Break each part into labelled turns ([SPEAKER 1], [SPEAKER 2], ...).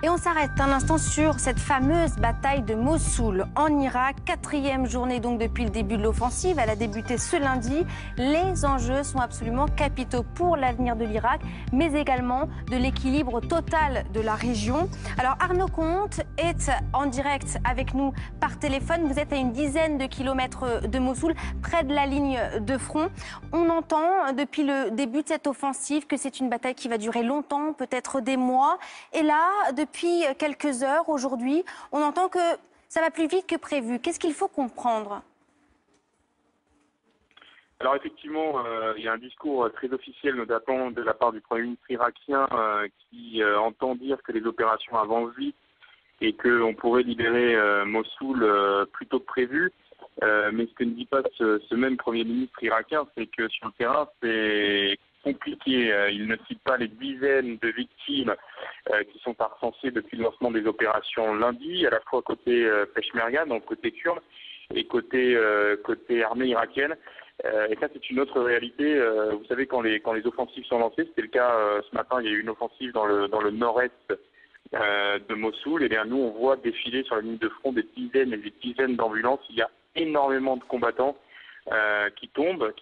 [SPEAKER 1] Et on s'arrête un instant sur cette fameuse bataille de Mossoul en Irak. 4e journée donc depuis le début de l'offensive. Elle a débuté ce lundi. Les enjeux sont absolument capitaux pour l'avenir de l'Irak, mais également de l'équilibre total de la région. Alors Arnaud Comte est en direct avec nous par téléphone. Vous êtes à une dizaine de kilomètres de Mossoul, près de la ligne de front. On entend depuis le début de cette offensive que c'est une bataille qui va durer longtemps, peut-être des mois. Et là, depuis quelques heures, aujourd'hui, on entend que ça va plus vite que prévu. Qu'est-ce qu'il faut comprendre ?
[SPEAKER 2] Alors effectivement, il y a un discours très officiel, notamment de la part du Premier ministre irakien, qui entend dire que les opérations avancent vite et qu'on pourrait libérer Mossoul plus tôt que prévu. Mais ce que ne dit pas ce même Premier ministre irakien, c'est que sur le terrain, c'est compliqué. Il ne cite pas les dizaines de victimes qui sont recensées depuis le lancement des opérations lundi, à la fois côté Peshmerga, donc côté kurde, et côté armée irakienne. Et ça, c'est une autre réalité. Vous savez, quand les offensives sont lancées, c'était le cas ce matin, il y a eu une offensive dans le nord-est de Mossoul. Et bien, nous, on voit défiler sur la ligne de front des dizaines et des dizaines d'ambulances. Il y a énormément de combattants qui tombent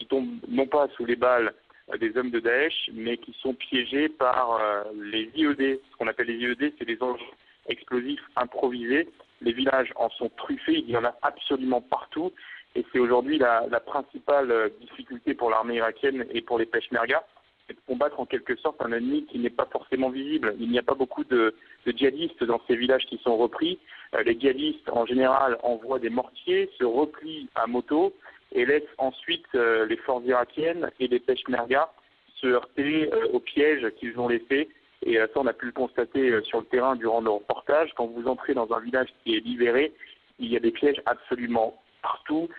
[SPEAKER 2] non pas sous les balles des hommes de Daesh, mais qui sont piégés par les IED. Ce qu'on appelle les IED, c'est des engins explosifs improvisés. Les villages en sont truffés, il y en a absolument partout. Et c'est aujourd'hui la principale difficulté pour l'armée irakienne et pour les Peshmerga, c'est de combattre en quelque sorte un ennemi qui n'est pas forcément visible. Il n'y a pas beaucoup de djihadistes dans ces villages qui sont repris. Les djihadistes, en général, envoient des mortiers, se replient à moto et laissent ensuite les forces irakiennes et les Peshmerga se heurter aux pièges qu'ils ont laissés. Et ça, on a pu le constater sur le terrain durant nos reportages. Quand vous entrez dans un village qui est libéré, il y a des pièges absolument partout.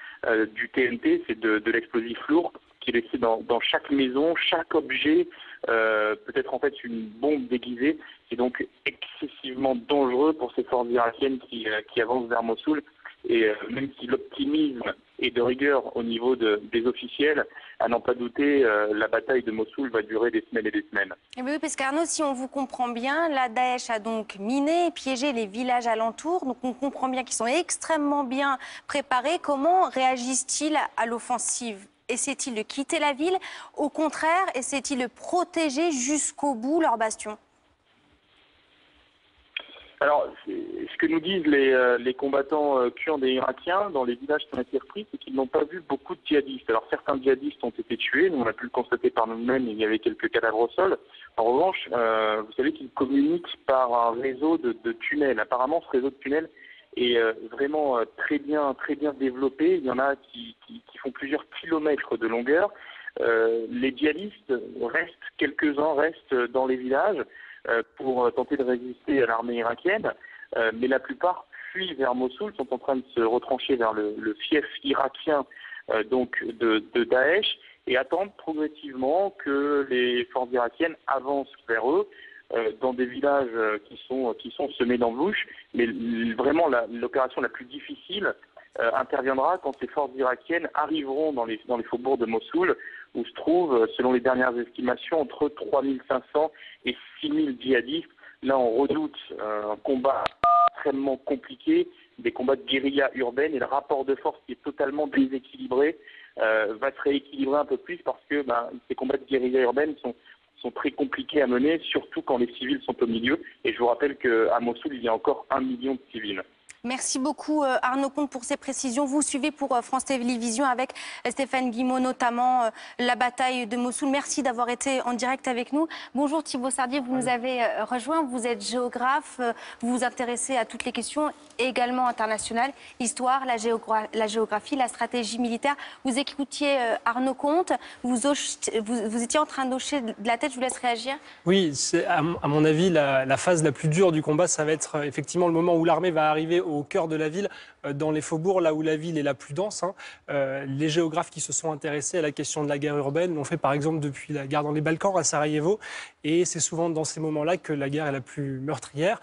[SPEAKER 2] Du TNT, c'est de l'explosif lourd qui est laissé dans chaque maison, chaque objet peut être en fait une bombe déguisée. C'est donc excessivement dangereux pour ces forces irakiennes qui avancent vers Mossoul. Et même si l'optimisme est de rigueur au niveau des officiels, à n'en pas douter, la bataille de Mossoul va durer des semaines et des semaines.
[SPEAKER 1] Et oui, parce qu'Arnaud, si on vous comprend bien, la Daesh a donc miné et piégé les villages alentours. Donc on comprend bien qu'ils sont extrêmement bien préparés. Comment réagissent-ils à l'offensive ? Essaient-ils de quitter la ville ? Au contraire, essaient-ils de protéger jusqu'au bout leur bastion ?
[SPEAKER 2] Alors, ce que nous disent les combattants kurdes et irakiens dans les villages qui ont été repris, c'est qu'ils n'ont pas vu beaucoup de djihadistes. Alors, certains djihadistes ont été tués, nous on a pu le constater par nous-mêmes, il y avait quelques cadavres au sol. En revanche, vous savez qu'ils communiquent par un réseau de tunnels. Apparemment, ce réseau de tunnels est vraiment très bien développé. Il y en a qui font plusieurs kilomètres de longueur. Les djihadistes quelques-uns restent dans les villages pour tenter de résister à l'armée irakienne, mais la plupart fuient vers Mossoul, sont en train de se retrancher vers le fief irakien donc de Daesh et attendent progressivement que les forces irakiennes avancent vers eux dans des villages qui sont semés d'embûches. Mais vraiment l'opération la plus difficile interviendra quand ces forces irakiennes arriveront dans les faubourgs de Mossoul, où se trouvent, selon les dernières estimations, entre 3500 et 6000 djihadistes. Là, on redoute un combat extrêmement compliqué, des combats de guérilla urbaine, et le rapport de force qui est totalement déséquilibré va se rééquilibrer un peu plus parce que ces combats de guérilla urbaine sont très compliqués à mener, surtout quand les civils sont au milieu. Et je vous rappelle qu'à Mossoul, il y a encore 1 million de civils.
[SPEAKER 1] Merci beaucoup Arnaud Comte pour ces précisions. Vous suivez pour France Télévisions avec Stéphane Guimau notamment la bataille de Mossoul. Merci d'avoir été en direct avec nous. Bonjour Thibaut Sardier, vous nous avez rejoint. Vous êtes géographe, vous vous intéressez à toutes les questions également internationales, histoire, la géographie, la stratégie militaire. Vous écoutiez Arnaud Comte, vous étiez en train d'hocher de la tête, je vous laisse réagir.
[SPEAKER 3] Oui, à mon avis, la phase la plus dure du combat, ça va être effectivement le moment où l'armée va arriver au cœur de la ville, dans les faubourgs, là où la ville est la plus dense. Les géographes qui se sont intéressés à la question de la guerre urbaine l'ont fait par exemple depuis la guerre dans les Balkans à Sarajevo. Et c'est souvent dans ces moments-là que la guerre est la plus meurtrière.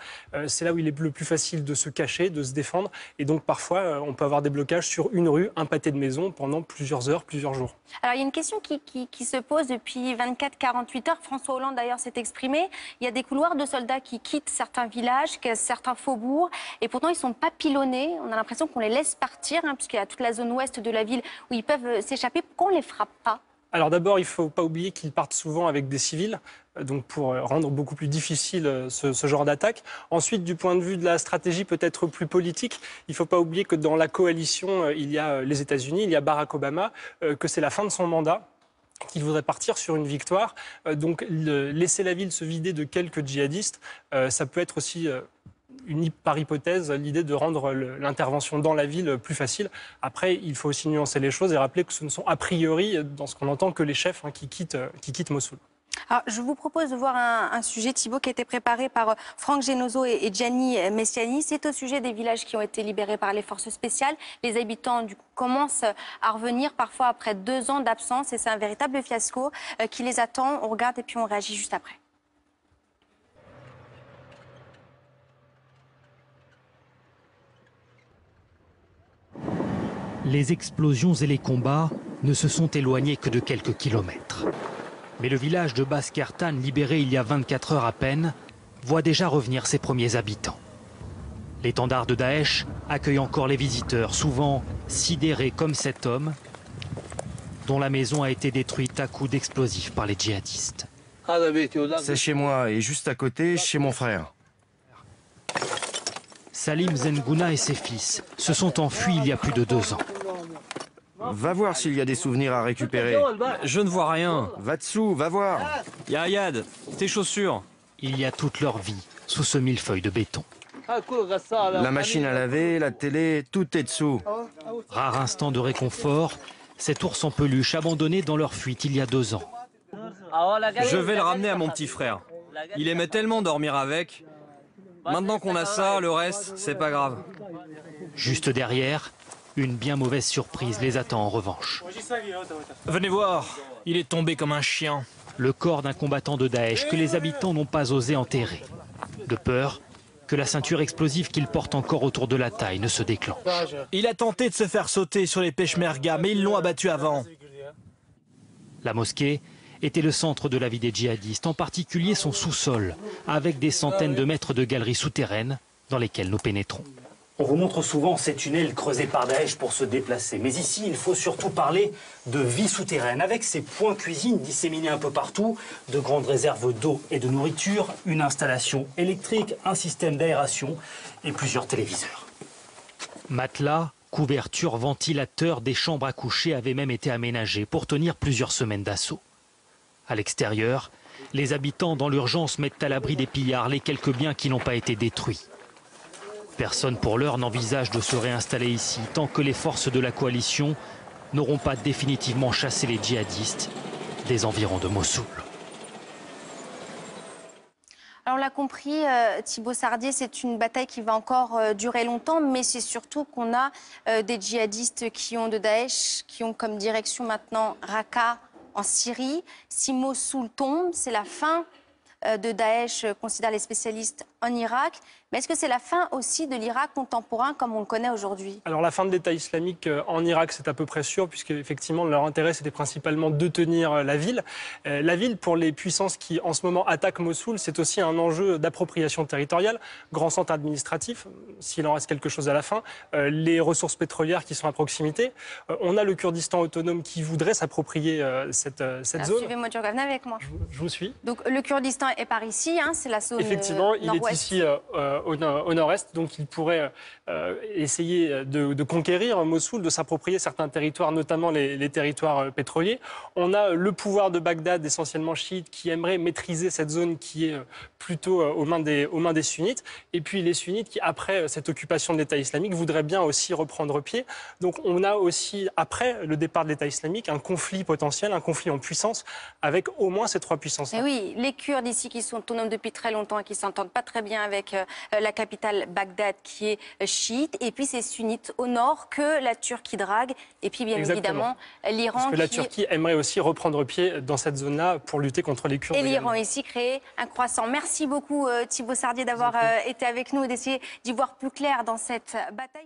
[SPEAKER 3] C'est là où il est le plus facile de se cacher, de se défendre. Et donc parfois, on peut avoir des blocages sur une rue, un pâté de maison pendant plusieurs heures, plusieurs jours.
[SPEAKER 1] Alors il y a une question qui se pose depuis 24-48 heures. François Hollande d'ailleurs s'est exprimé. Il y a des couloirs de soldats qui quittent certains villages, certains faubourgs. Et pourtant, ils ne sont pas pilonnés. On a l'impression qu'on les laisse partir, puisqu'il y a toute la zone ouest de la ville où ils peuvent s'échapper. Pourquoi on ne les frappe pas?
[SPEAKER 3] Alors d'abord, il ne faut pas oublier qu'ils partent souvent avec des civils, donc pour rendre beaucoup plus difficile ce genre d'attaque. Ensuite, du point de vue de la stratégie peut-être plus politique, il ne faut pas oublier que dans la coalition, il y a les États-Unis, il y a Barack Obama, que c'est la fin de son mandat, qu'il voudrait partir sur une victoire. Donc laisser la ville se vider de quelques djihadistes, ça peut être aussi... par hypothèse, l'idée de rendre l'intervention dans la ville plus facile. Après, il faut aussi nuancer les choses et rappeler que ce ne sont a priori, dans ce qu'on entend, que les chefs qui quittent Mossoul.
[SPEAKER 1] Alors, je vous propose de voir un sujet, Thibault, qui a été préparé par Franck Genozo et Gianni Messiani. C'est au sujet des villages qui ont été libérés par les forces spéciales. Les habitants, du coup, commencent à revenir, parfois après 2 ans d'absence. Et c'est un véritable fiasco qui les attend. On regarde et puis on réagit juste après.
[SPEAKER 4] Les explosions et les combats ne se sont éloignés que de quelques kilomètres. Mais le village de Baskertan, libéré il y a 24 heures à peine, voit déjà revenir ses premiers habitants. L'étendard de Daesh accueille encore les visiteurs, souvent sidérés comme cet homme, dont la maison a été détruite à coups d'explosifs par les djihadistes.
[SPEAKER 5] C'est chez moi et juste à côté, chez mon frère.
[SPEAKER 4] Salim Zengouna et ses fils se sont enfuis il y a plus de 2 ans.
[SPEAKER 5] Va voir s'il y a des souvenirs à récupérer.
[SPEAKER 6] Je ne vois rien.
[SPEAKER 5] Va dessous, va voir.
[SPEAKER 6] Yayad, tes chaussures.
[SPEAKER 4] Il y a toute leur vie sous ce millefeuille de béton.
[SPEAKER 5] La machine à laver, la télé, tout est dessous.
[SPEAKER 4] Rare instant de réconfort, cet ours en peluche abandonné dans leur fuite il y a 2 ans.
[SPEAKER 6] Je vais le ramener à mon petit frère. Il aimait tellement dormir avec. Maintenant qu'on a ça, le reste, c'est pas grave.
[SPEAKER 4] Juste derrière, une bien mauvaise surprise les attend en revanche.
[SPEAKER 6] Venez voir, il est tombé comme un chien.
[SPEAKER 4] Le corps d'un combattant de Daesh que les habitants n'ont pas osé enterrer. De peur que la ceinture explosive qu'il porte encore autour de la taille ne se déclenche.
[SPEAKER 6] Il a tenté de se faire sauter sur les peshmergas, mais ils l'ont abattu avant.
[SPEAKER 4] La mosquée était le centre de la vie des djihadistes, en particulier son sous-sol, avec des centaines de mètres de galeries souterraines dans lesquelles nous pénétrons.
[SPEAKER 7] On vous montre souvent ces tunnels creusés par Daesh pour se déplacer. Mais ici, il faut surtout parler de vie souterraine, avec ces points cuisine disséminés un peu partout, de grandes réserves d'eau et de nourriture, une installation électrique, un système d'aération et plusieurs téléviseurs.
[SPEAKER 4] Matelas, couvertures, ventilateurs, des chambres à coucher avaient même été aménagées pour tenir plusieurs semaines d'assaut. À l'extérieur, les habitants dans l'urgence mettent à l'abri des pillards les quelques biens qui n'ont pas été détruits. Personne pour l'heure n'envisage de se réinstaller ici tant que les forces de la coalition n'auront pas définitivement chassé les djihadistes des environs de Mossoul.
[SPEAKER 1] Alors on l'a compris, Thibault Sardier, c'est une bataille qui va encore durer longtemps, mais c'est surtout qu'on a des djihadistes qui ont de Daesh, qui ont comme direction maintenant Raqqa en Syrie. Si Mossoul tombe, c'est la fin de Daesh, considèrent les spécialistes, en Irak. Mais est-ce que c'est la fin aussi de l'Irak contemporain comme on le connaît aujourd'hui?
[SPEAKER 3] Alors la fin de l'État islamique en Irak, c'est à peu près sûr, puisque effectivement leur intérêt c'était principalement de tenir la ville. La ville, pour les puissances qui en ce moment attaquent Mossoul, c'est aussi un enjeu d'appropriation territoriale, grand centre administratif, s'il en reste quelque chose à la fin, les ressources pétrolières qui sont à proximité. On a le Kurdistan autonome qui voudrait s'approprier cette zone.
[SPEAKER 1] Suivez-moi, tu regardes avec moi.
[SPEAKER 3] Je vous suis.
[SPEAKER 1] Donc le Kurdistan est par ici, c'est la zone
[SPEAKER 3] effectivement, il est ici au nord-est, donc il pourrait essayer de conquérir Mossoul, de s'approprier certains territoires, notamment les territoires pétroliers. On a le pouvoir de Bagdad, essentiellement chiite, qui aimerait maîtriser cette zone qui est plutôt aux mains des sunnites. Et puis les sunnites qui, après cette occupation de l'État islamique, voudraient bien aussi reprendre pied. Donc on a aussi, après le départ de l'État islamique, un conflit potentiel, un conflit en puissance avec au moins ces 3 puissances.
[SPEAKER 1] Et oui, les Kurdes ici ici qui sont autonomes depuis très longtemps et qui ne s'entendent pas très bien avec la capitale Bagdad qui est chiite. Et puis ces sunnites au nord que la Turquie drague. Et puis bien évidemment l'Iran.
[SPEAKER 3] Parce que la Turquie aimerait aussi reprendre pied dans cette zone-là pour lutter contre les Kurdes.
[SPEAKER 1] Et l'Iran ici créer un croissant. Merci beaucoup Thibaut Sardier d'avoir été avec nous et d'essayer d'y voir plus clair dans cette bataille.